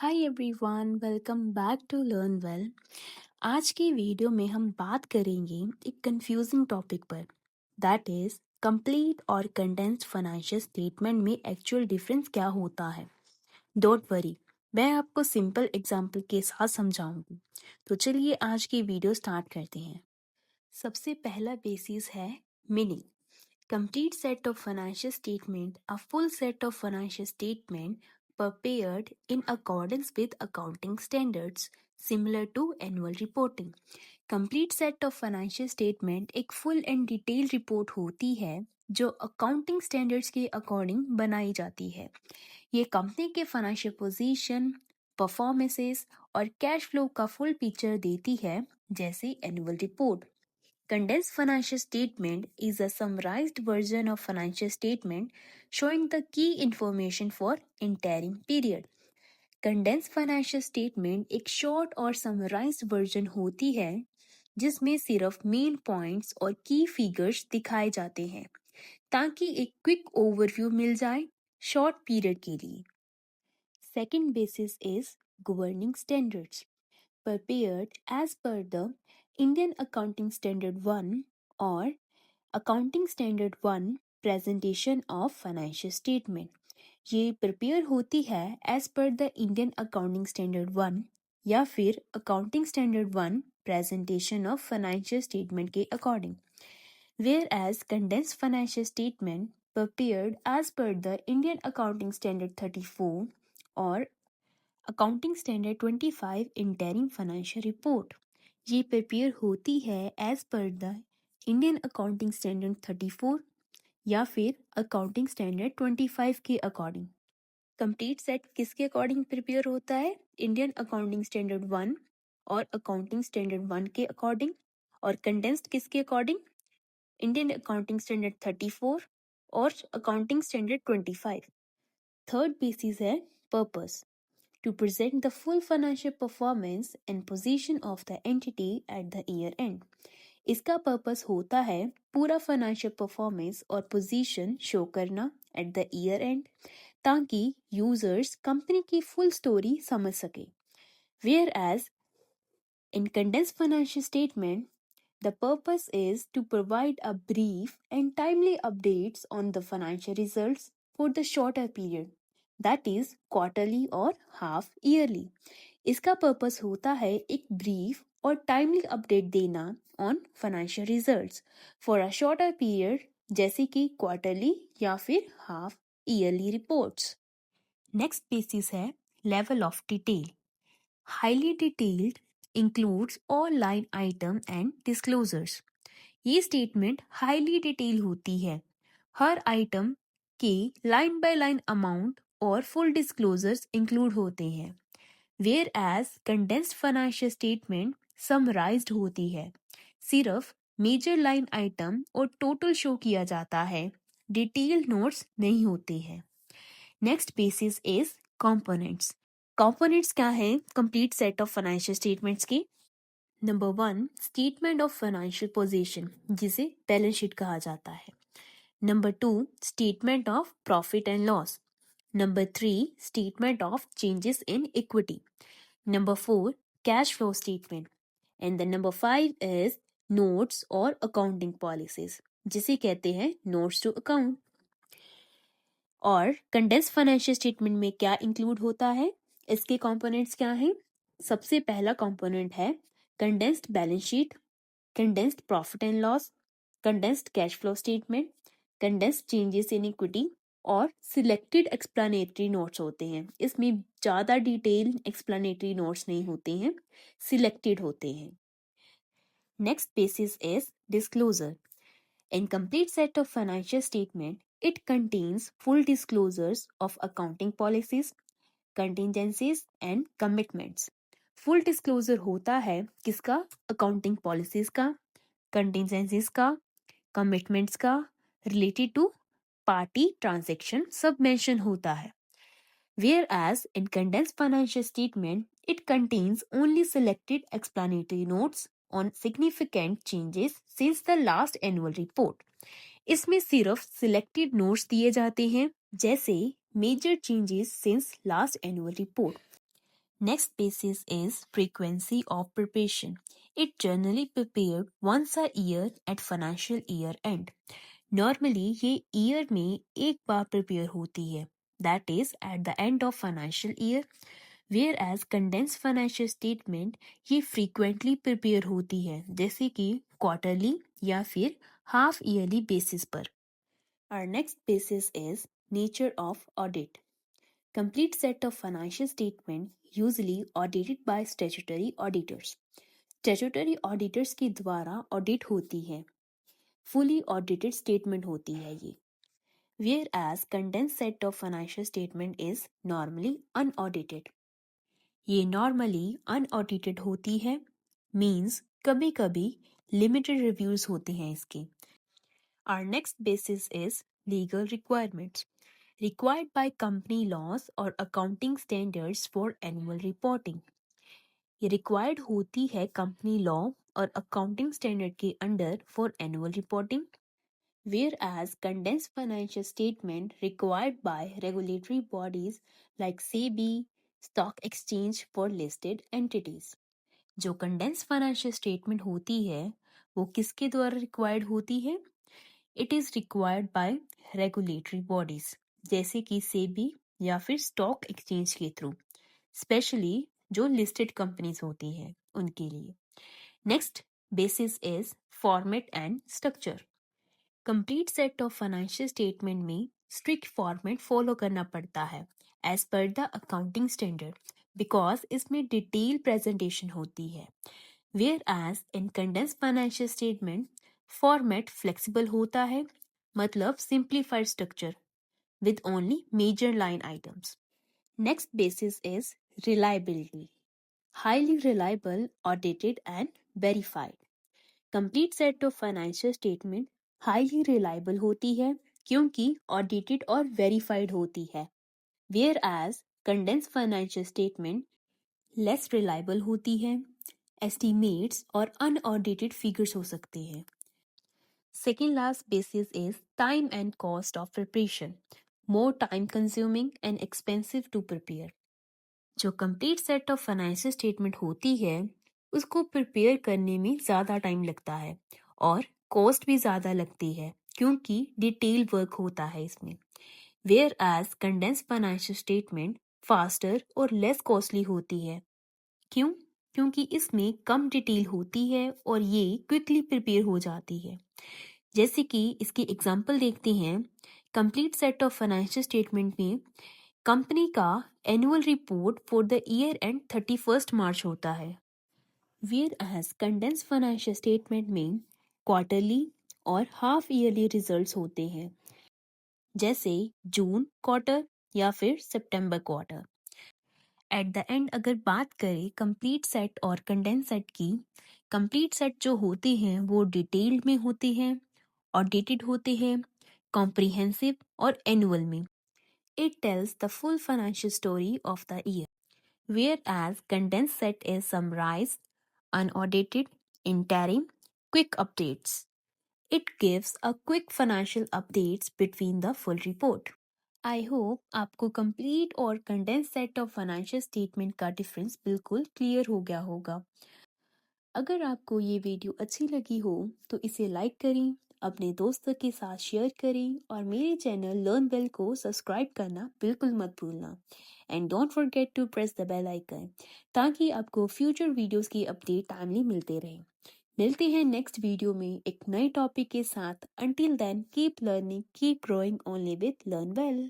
Hi everyone, welcome back to Learn Well. आज की video में हम बात करेंगे एक कंफ्यूजिंग टॉपिक पर, दैट इज कंप्लीट और कंडेंस्ड फाइनेंशियल स्टेटमेंट में एक्चुअल डिफरेंस क्या होता है। डोंट वरी, मैं आपको सिंपल एग्जांपल के साथ समझाऊंगी। तो चलिए आज की वीडियो स्टार्ट करते हैं। सबसे पहला बेसिस है meaning. Complete set of financial statement, a full set of financial statement prepared in accordance with accounting standards similar to annual reporting. Complete set of financial statement एक full and detailed report होती है जो accounting standards के according बनाई जाती है। ये company के financial position, performances और cash flow का full picture देती है, जैसे annual report। Condensed financial statement is a summarized version of financial statement showing the key information for interim period. Condensed financial statement एक short और summarized version होती है जिसमें सिर्फ मेन पॉइंट्स और की फिगर्स दिखाए जाते हैं ताकि एक क्विक ओवरव्यू मिल जाए शॉर्ट पीरियड के लिए। Second basis is governing standards prepared as per the Indian Accounting Standard 1 or Accounting Standard 1 Presentation of Financial Statement। ये प्रिपेयर होती है as per the Indian accounting standard 1 या फिर accounting standard 1 presentation of financial statement के according. Whereas condensed financial statement prepared as per the Indian Accounting Standard 34 और accounting standard 25 interim financial report. ये prepare होती है as per the Indian accounting standard 34 या फिर accounting standard 25 के according. Complete set किसके according prepare होता है? इंडियन अकाउंटिंग स्टैंडर्ड 1 और अकाउंटिंग स्टैंडर्ड 1 के अकॉर्डिंग। और कंडेंस्ड किसके अकॉर्डिंग? इंडियन अकाउंटिंग स्टैंडर्ड 34 और अकाउंटिंग स्टैंडर्ड 25। थर्ड बेसिस है purpose, to present the full financial performance and position of the entity at the year end। इसका purpose होता है पूरा फाइनेंशियल परफॉर्मेंस और पोजीशन शो करना एट द ईयर एंड ताकि users company की full story समझ सके। Whereas in condensed financial statement the purpose is to provide a brief and timely updates on the financial results for the shorter period, that is quarterly or half yearly। इसका purpose होता है एक brief और timely update देना on financial results for a shorter period, जैसे कि quarterly या फिर half yearly reports. Next basis है level of detail. Highly detailed includes all line item and disclosures. ये स्टेटमेंट हाईली डिटेल होती है, हर आइटम के लाइन बाय लाइन अमाउंट और फुल डिस्क्लोजर्स इंक्लूड होते हैं। Whereas condensed financial statement summarised होती है, सिर्फ मेजर लाइन आइटम और टोटल शो किया जाता है, डिटेल नोट्स नहीं होते हैं। Next basis is components. Components क्या है complete set of financial statements की? Number 1 statement of financial position, जिसे बैलेंस शीट कहा जाता है। Number 2 statement of profit and loss. Number 3 statement of changes in equity. Number 4 cash flow statement. And the number 5 is notes और accounting policies, जिसे कहते हैं notes to account. और condensed financial statement में क्या इंक्लूड होता है? इसके कंपोनेंट्स क्या हैं? सबसे पहला कंपोनेंट है condensed balance sheet, condensed profit and loss, condensed cash flow statement, condensed changes in equity और सिलेक्टेड एक्सप्लेनेटरी नोट्स होते हैं। इसमें ज़्यादा डिटेल एक्सप्लेनेटरी नोट्स नहीं होते हैं, सिलेक्टेड होते हैं। Next basis is disclosure. In complete set of financial statement, it contains full disclosures of accounting policies, contingencies and commitments। Full disclosure होता है किसका? Accounting policies का, contingencies का, commitments का, related to party transaction सब mention होता है। Whereas in condensed financial statement, it contains only selected explanatory notes on significant changes since the last annual report। इसमें सिर्फ सिलेक्टेड नोट्स दिए जाते हैं, जैसे major changes since last annual report. Next basis is frequency of preparation. It generally prepared once a year at financial year end. Normally ये year में एक बार प्रिपेयर होती है, that is at the end of financial year, whereas condense financial statement ये frequently prepare होती है, जैसे कि क्वार्टरली या फिर हाफ ईयरली बेसिस पर. Our next basis is nature of audit. Complete set of financial statement usually audited by statutory auditors. Statutory auditors के द्वारा ऑडिट होती है. Fully audited statement होती है ये. Whereas condensed set of financial statement is normally unaudited. ये normally unaudited होती है, means कभी कभी limited reviews होते हैं इसके. Our next basis is legal requirements required by company laws or accounting standards for annual reporting. ये required होती है company law और accounting standard के under for annual reporting, whereas condensed financial statement required by regulatory bodies like SEBI, stock exchange for listed entities. जो condensed financial statement होती है वो किसके द्वारा required होती है? It is required by regulatory bodies जैसे कि सेबी या फिर स्टॉक एक्सचेंज के थ्रू, स्पेशली जो लिस्टेड कंपनीज होती हैं उनके लिए. Next basis is format and structure. Complete set of financial statement में स्ट्रिक्ट फॉर्मेट फॉलो करना पड़ता है as per the accounting standard, because इसमें डिटेल प्रेजेंटेशन होती है. Whereas in condense financial statement format flexible होता है, मतलब simplified structure with only major line items. Next basis is reliability. Highly reliable, audited and verified. Complete set of financial statement highly reliable होती है क्योंकि audited और verified होती है. Whereas condensed financial statement less reliable होती है, estimates और unaudited figures हो सकते हैं. Second last basis is time and cost of preparation. More time consuming and expensive to prepare. जो complete set of financial statement होती है उसको प्रिपेयर करने में ज़्यादा टाइम लगता है और कॉस्ट भी ज़्यादा लगती है क्योंकि डिटेल वर्क होता है इसमें. Whereas condense financial statement faster और लेस कॉस्टली होती है. क्यों? क्योंकि इसमें कम डिटेल होती है और ये क्विकली प्रिपेयर हो जाती है. जैसे कि इसकी एग्जाम्पल देखते हैं. Complete set of financial statement में कंपनी का annual report for the year end 31 March होता है, whereas condense financial statement में क्वार्टरली और हाफ ईयरली रिजल्ट्स होते हैं, जैसे जून क्वार्टर या फिर सितंबर क्वार्टर. एट द एंड अगर बात करें कंप्लीट सेट और कंडेंस सेट की, कंप्लीट सेट जो होते हैं वो डिटेल्ड में होते हैं, ऑडिटेड होते हैं, कॉम्प्रिहेंसिव और एनुअल में. It tells the full financial story of the year, whereas condensed set is summarized, unaudited, interim, quick updates. It gives a quick financial updates between the full report. I hope आपको complete और condensed set of financial statement का difference बिल्कुल clear हो गया होगा. अगर आपको ये वीडियो अच्छी लगी हो तो इसे लाइक करें, अपने दोस्तों के साथ शेयर करें और मेरे चैनल लर्न वेल को सब्सक्राइब करना बिल्कुल मत भूलना. And don't forget to press the bell icon ताकि आपको फ्यूचर वीडियोस की अपडेट टाइमली मिलते रहे. मिलते हैं नेक्स्ट वीडियो में एक नए टॉपिक के साथ. Until then keep learning, keep growing only with Learn well.